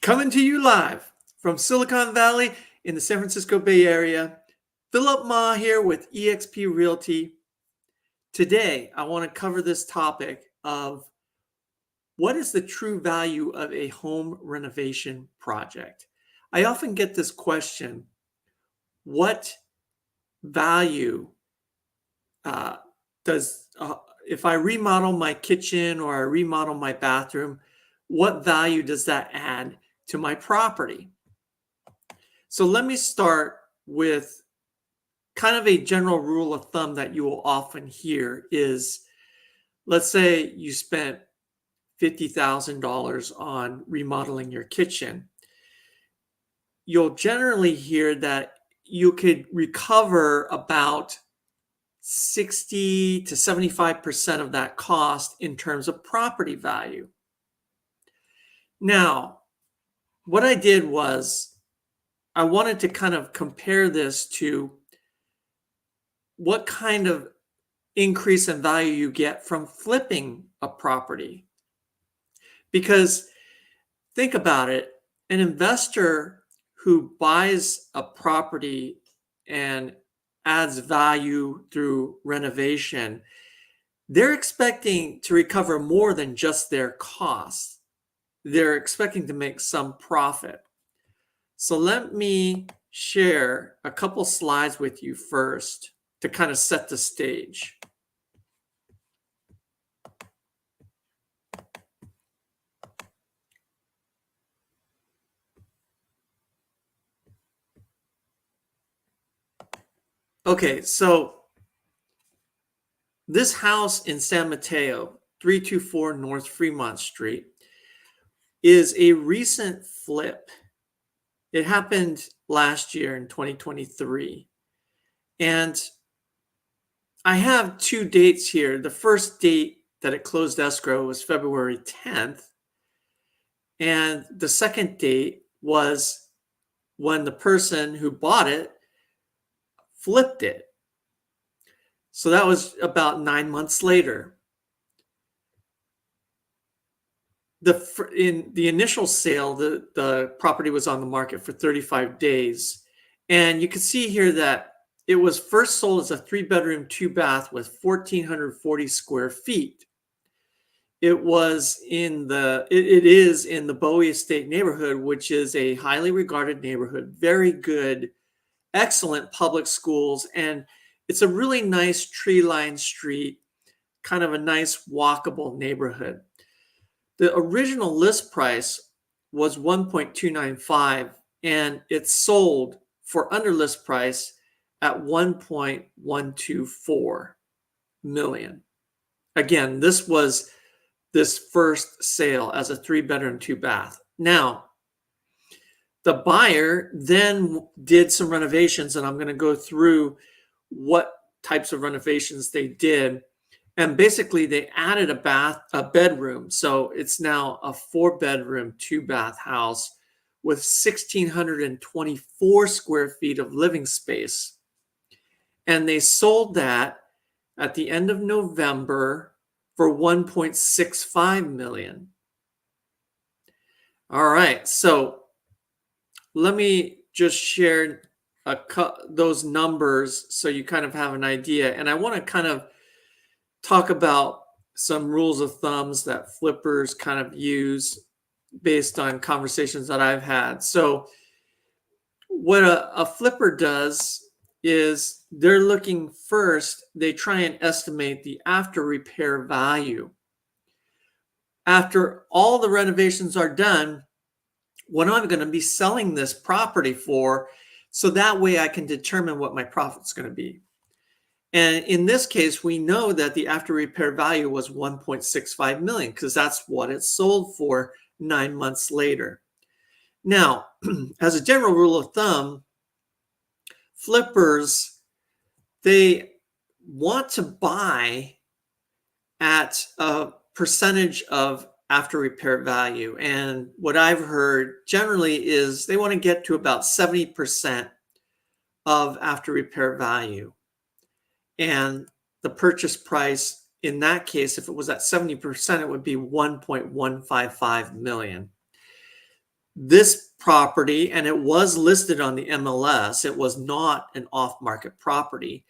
Coming to you live from Silicon Valley in the San Francisco Bay Area. Philip Ma here with eXp Realty. Today, I want to cover this topic of what is the true value of a home renovation project? I often get this question, what value uh, if I remodel my kitchen or I remodel my bathroom, what value does that add to my property? So let me start with kind of a general rule of thumb that you will often hear is, let's say you spent $50,000 on remodeling your kitchen. You'll generally hear that you could recover about 60 to 75% of that cost in terms of property value. Now, what I did was I wanted to kind of compare this to what kind of increase in value you get from flipping a property. Because think about it, an investor who buys a property and adds value through renovation, they're expecting to recover more than just their costs. They're expecting to make some profit. So let me share a couple slides with you first to kind of set the stage. Okay, so this house in San Mateo, 324 North Fremont Street, is a recent flip. It happened last year in 2023. And I have two dates here. The first date that it closed escrow was February 10th. And the second date was when the person who bought it flipped it. So that was about 9 months later. In the initial sale, the property was on the market for 35 days. And you can see here that it was first sold as a 3-bedroom, 2-bath with 1,440 square feet. It is in the Bowie Estate neighborhood, which is a highly regarded neighborhood, very good, excellent public schools, and it's a really nice tree-lined street, kind of a nice walkable neighborhood. The original list price was $1.295, and it sold for under list price at $1.124 million. Again, this was this first sale as a 3-bedroom, 2-bath. Now, the buyer then did some renovations, and I'm going to go through what types of renovations they did. And basically, they added a bedroom. So it's now a 4-bedroom, 2-bath house with 1,624 square feet of living space. And they sold that at the end of November for $1.65 million. All right, so let me just share those numbers so you kind of have an idea. And I want to kind of talk about some rules of thumbs that flippers kind of use based on conversations that I've had. So what a flipper does is they're looking first, they try and estimate the after repair value. After all the renovations are done, what am I going to be selling this property for? So that way I can determine what my profit's going to be. And in this case, we know that the after repair value was $1.65 million because that's what it sold for 9 months later. Now, as a general rule of thumb, flippers, they want to buy at a percentage of after repair value. And what I've heard generally is they want to get to about 70% of after repair value. And the purchase price in that case, if it was at 70%, it would be $1.155 million. This property, and it was listed on the MLS, it was not an off-market property,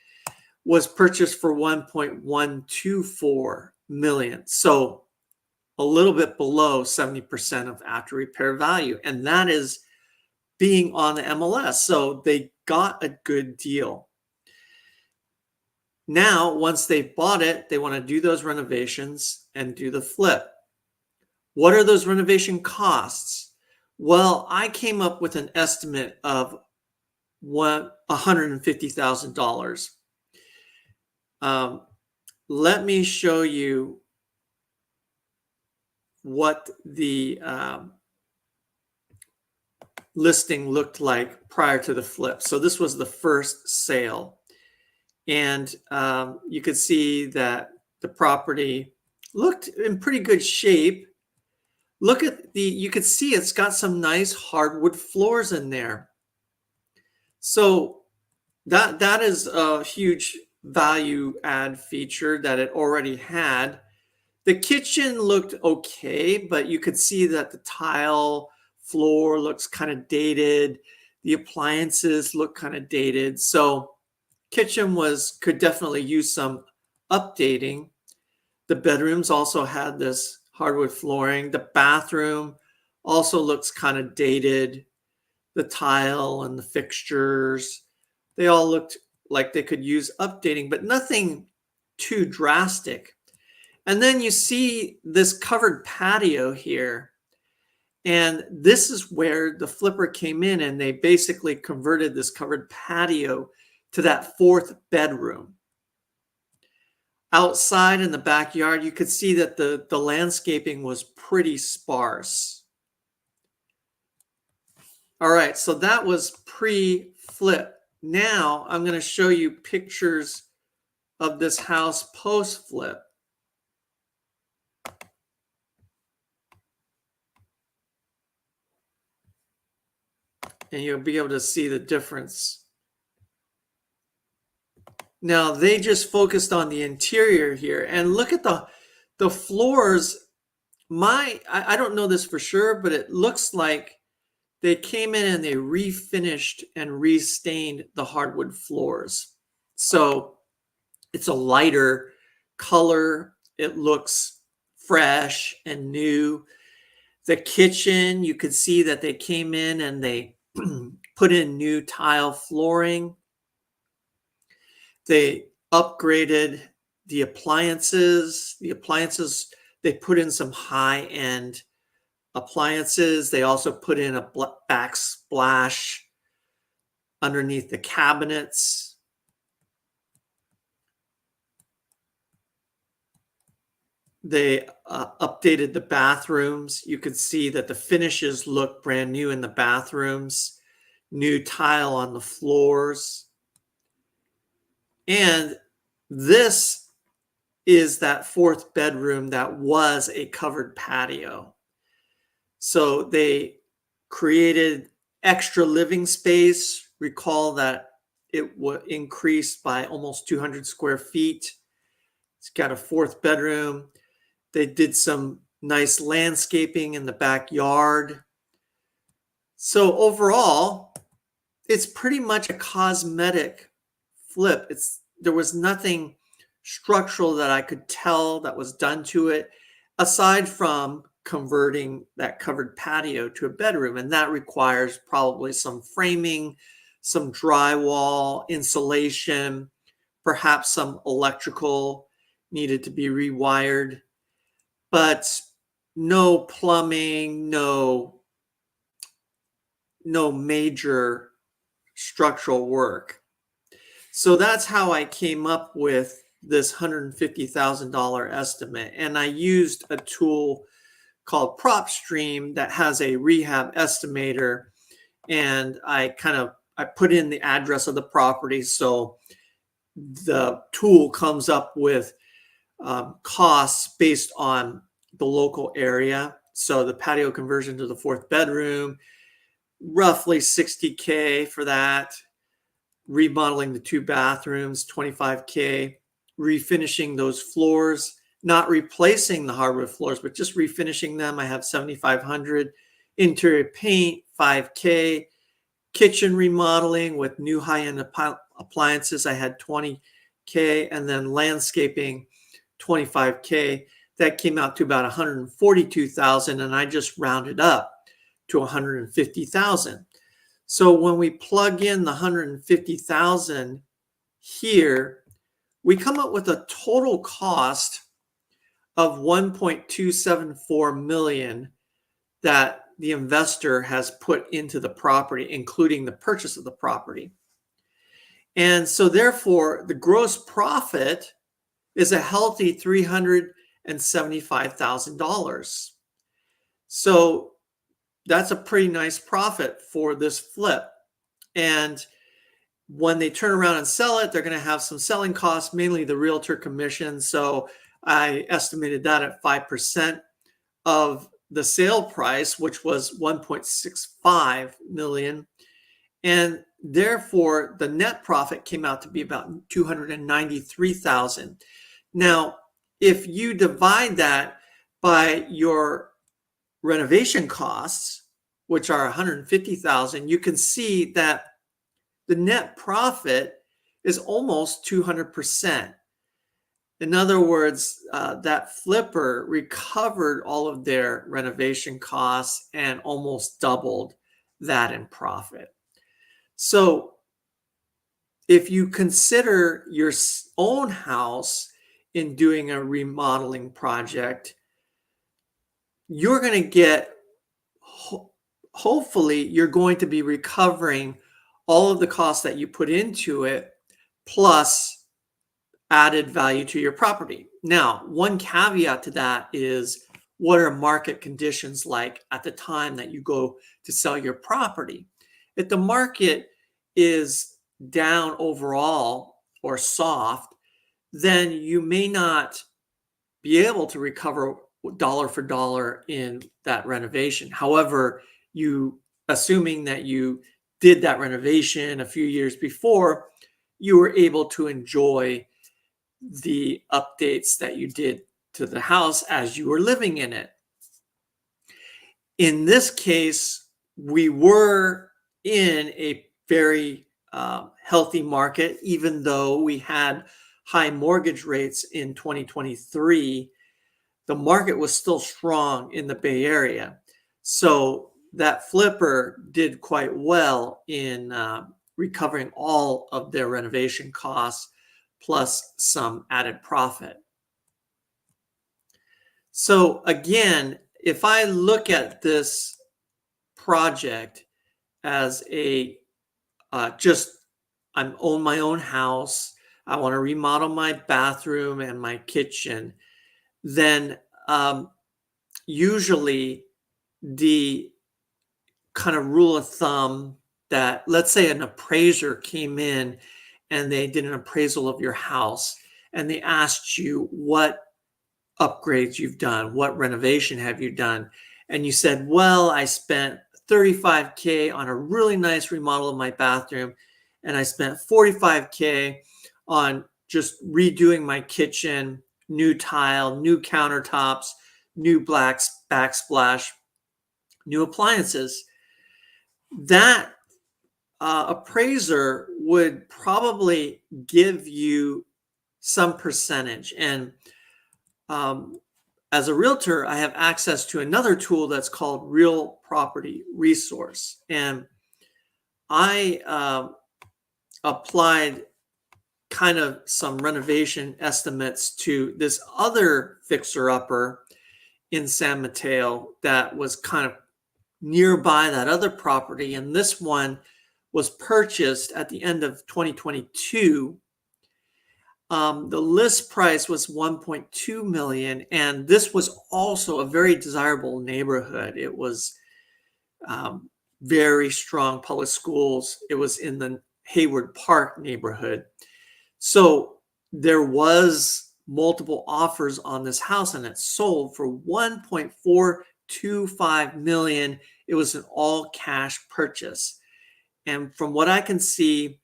was purchased for 1.124 million. So a little bit below 70% of after repair value. And that is being on the MLS. So they got a good deal. Now, once they've bought it, they want to do those renovations and do the flip. What are those renovation costs? Well, I came up with an estimate of $150,000. Let me show you what the listing looked like prior to the flip. So this was the first sale. And you could see that the property looked in pretty good shape. Look at you could see it's got some nice hardwood floors in there. So that is a huge value add feature that it already had. The kitchen looked okay, but you could see that the tile floor looks kind of dated. The appliances look kind of dated. So kitchen could definitely use some updating. The bedrooms also had this hardwood flooring. The bathroom also looks kind of dated. The tile and the fixtures, they all looked like they could use updating, but nothing too drastic. And then you see this covered patio here. And this is where the flipper came in, and they basically converted this covered patio to that fourth bedroom. Outside in the backyard, you could see that the landscaping was pretty sparse. All right, so that was pre-flip. Now I'm going to show you pictures of this house post-flip. And you'll be able to see the difference. Now they just focused on the interior here, and look at the floors. I don't know this for sure, but it looks like they came in and they refinished and restained the hardwood floors. So it's a lighter color. It looks fresh and new. The kitchen, you could see that they came in and they put in new tile flooring. They upgraded the appliances. They put in some high-end appliances. They also put in a backsplash underneath the cabinets. They updated the bathrooms. You could see that the finishes look brand new in the bathrooms. New tile on the floors. And this is that fourth bedroom that was a covered patio. So they created extra living space. Recall that it was increased by almost 200 square feet. It's got a fourth bedroom. They did some nice landscaping in the backyard. So overall, it's pretty much a cosmetic flip. There was nothing structural that I could tell that was done to it, aside from converting that covered patio to a bedroom. And that requires probably some framing, some drywall, insulation, perhaps some electrical needed to be rewired, but no plumbing, no major structural work. So that's how I came up with this $150,000 estimate. And I used a tool called PropStream that has a rehab estimator. And I put in the address of the property. So the tool comes up with costs based on the local area. So the patio conversion to the fourth bedroom, roughly $60K for that. Remodeling the 2 bathrooms, $25K. Refinishing those floors, not replacing the hardwood floors, but just refinishing them, I have $7,500. Interior paint, 5K. Kitchen remodeling with new high-end appliances, I had 20K, and then landscaping, 25K. That came out to about 142,000, and I just rounded up to 150,000. So when we plug in the 150,000 here, we come up with a total cost of 1.274 million that the investor has put into the property, including the purchase of the property. And so therefore, the gross profit is a healthy $375,000. So that's a pretty nice profit for this flip. And when they turn around and sell it, they're going to have some selling costs, mainly the realtor commission. So I estimated that at 5% of the sale price, which was 1.65 million. And therefore, the net profit came out to be about 293,000. Now, if you divide that by your renovation costs, which are 150,000, you can see that the net profit is almost 200%. In other words, that flipper recovered all of their renovation costs and almost doubled that in profit. So if you consider your own house in doing a remodeling project, you're going to get, hopefully, you're going to be recovering all of the costs that you put into it, plus added value to your property. Now, one caveat to that is, what are market conditions like at the time that you go to sell your property? If the market is down overall or soft, then you may not be able to recover dollar for dollar in that renovation. However, assuming that you did that renovation a few years before, you were able to enjoy the updates that you did to the house as you were living in it. In this case, we were in a very healthy market, even though we had high mortgage rates in 2023. The market was still strong in the Bay Area. So that flipper did quite well in recovering all of their renovation costs, plus some added profit. So again, if I look at this project as I own my own house, I want to remodel my bathroom and my kitchen, then usually the kind of rule of thumb that, let's say an appraiser came in and they did an appraisal of your house and they asked you what upgrades you've done, what renovation have you done, and you said, well, I spent 35K on a really nice remodel of my bathroom, and I spent 45K on just redoing my kitchen, new tile, new countertops, new black backsplash, new appliances. That appraiser would probably give you some percentage. And as a realtor, I have access to another tool that's called Real Property Resource. And I applied kind of some renovation estimates to this other fixer-upper in San Mateo that was kind of nearby that other property. And this one was purchased at the end of 2022. The list price was 1.2 million, and this was also a very desirable neighborhood. It was very strong public schools. It was in the Hayward Park neighborhood. So there was multiple offers on this house, and it sold for 1.425 million. It was an all cash purchase. And from what I can see,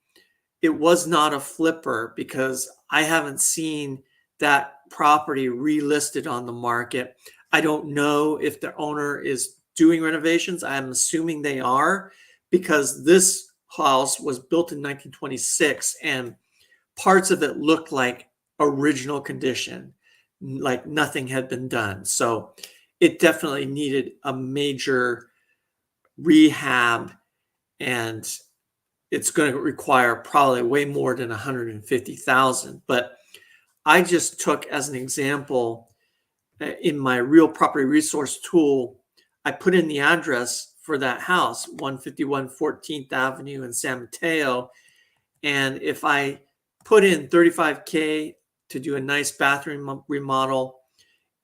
it was not a flipper, because I haven't seen that property relisted on the market. I don't know if the owner is doing renovations. I'm assuming they are, because this house was built in 1926 and parts of it looked like original condition, like nothing had been done. So it definitely needed a major rehab, and it's going to require probably way more than 150,000. But I just took as an example, in my real property resource tool, I put in the address for that house, 151 14th Avenue in San Mateo. And if I put in 35K to do a nice bathroom remodel,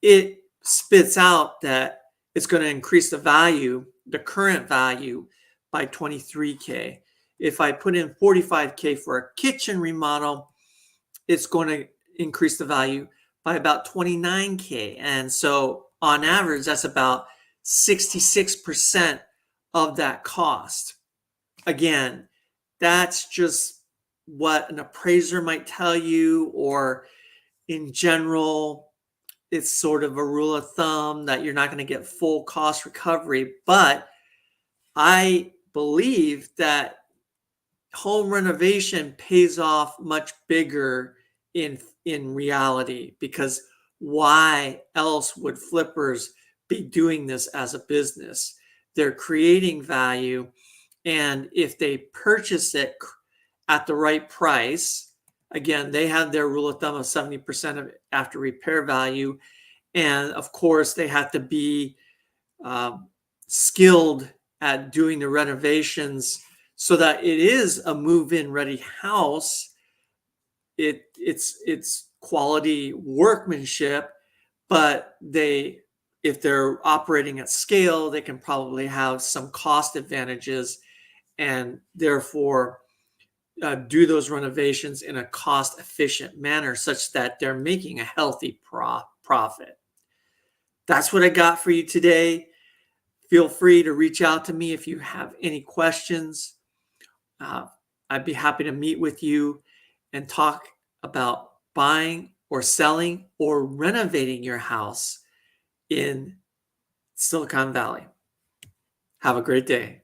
it spits out that it's going to increase the value, the current value, by 23K. If I put in 45K for a kitchen remodel, it's going to increase the value by about 29K. And so on average, that's about 66% of that cost. Again, that's just what an appraiser might tell you, or in general, it's sort of a rule of thumb that you're not going to get full cost recovery. But I believe that home renovation pays off much bigger in reality, because why else would flippers be doing this as a business? They're creating value, and if they purchase it at the right price, again, they have their rule of thumb of 70% of after repair value. And of course, they have to be skilled at doing the renovations so that it is a move-in ready house. It's quality workmanship, but if they're operating at scale, they can probably have some cost advantages, and therefore do those renovations in a cost-efficient manner such that they're making a healthy profit. That's what I got for you today. Feel free to reach out to me if you have any questions. I'd be happy to meet with you and talk about buying or selling or renovating your house in Silicon Valley. Have a great day.